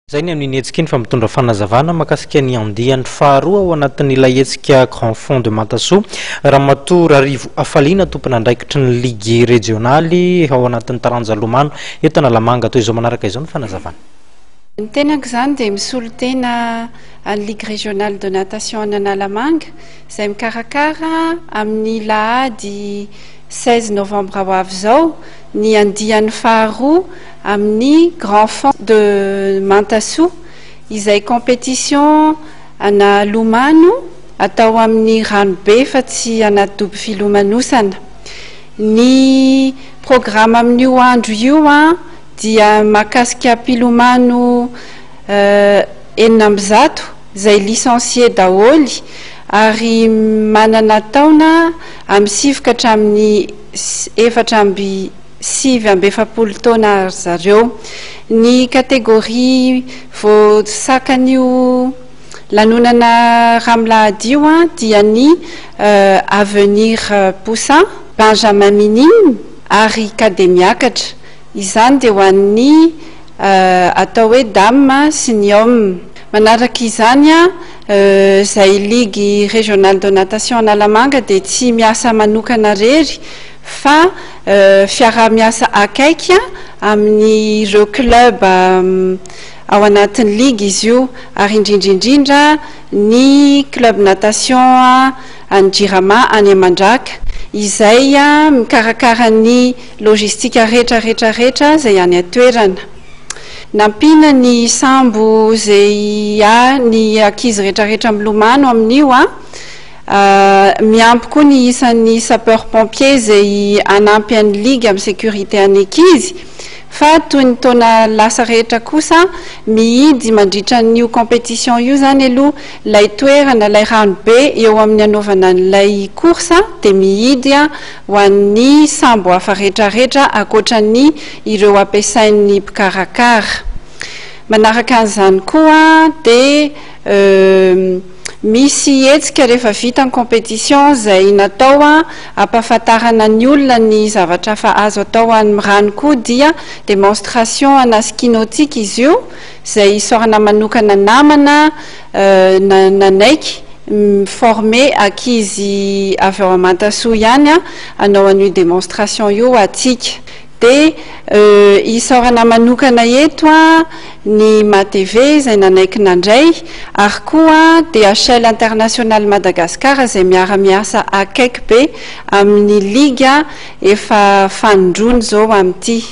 Zay ny amin'ny hetsika iny fa mitondra fanazavana makasika ny andiany faharoa ao anatin'ilay hetsika Grand Fond de Matasoa Ramatoa Rarivo Afaliana tompona andraikitry ny ligue régionaly ao anatin'ny taranja Lomano eto Analamanga toy izao manaraka izao ny fanazavana. Ny tenako izany dia misolo tena ny ligue régionale de natation any Analamanga izay mikarakara amin'ny lahady 16 novembre ho avy izao ny andiany faharoa amin'ny Grand Fond de Matasoa izay compétition ana Lomano atao amin'ny ranobe fa tsy anaty dobo filomanosana. Ny programme amin'io andro io dia makasika mpilomano 900 izay licencié daholy ary manana taona amin'ny 7 ka hatramin'ny 7 taona zareo. Ny kategoria voasakan'io lanonana ramilahady io dia ny avenir poussin, benjamin minime ary cadet miakatra. Izany dia ho an'ny atao hoe dame sy ny homme. Manaraka izany izay ligue régionale de natation Analamanga dia tsy miasa manokana rery fa fiara-miasa akaiky amin'ny ireo club ao anatin'ny ligue izy io ary indrindrindrindra ny club natation any Jirama any Mandraka izay mikarakara ny logistika rehetra izay any atoerana. Nampina ny sambo izay ny ankizy rehetrarehetra amin'ny Lomano amin'io miampy koa ny isan'ny sapeur pompier izay anampy an'ny ligue amin'ny sécurité any ankizy fa toy ny taona lasa rehetra kosa mihidy mandritra n'io compétition io zany aloha lay toerana lay ranobe eo amin'ny anaovana n'ilay course dia mihidy ho an'ny sambo hafa rehetrarehetra akoatran'ny ireo ampiasain'ny mpikarakara. Manaraka an'izany koa dia misy hetsika rehefa vita ny compétition izay natao ampahafantarana ny olona ny zavatra fa azo atao amin'ny rano koa dia démonstration ana ski nautique izy io izay isorana manokana namana nanaiky formé ankizy avy ao Matasoa ihany hanao an'io démonstration io atsika. Dia isorana manokana eto ny MATV izay nanaiky nandray ary koa DHL international Madagascar izay miara-miasa akaiky be amin'ny ligue efa fanondrony zao amin'ity.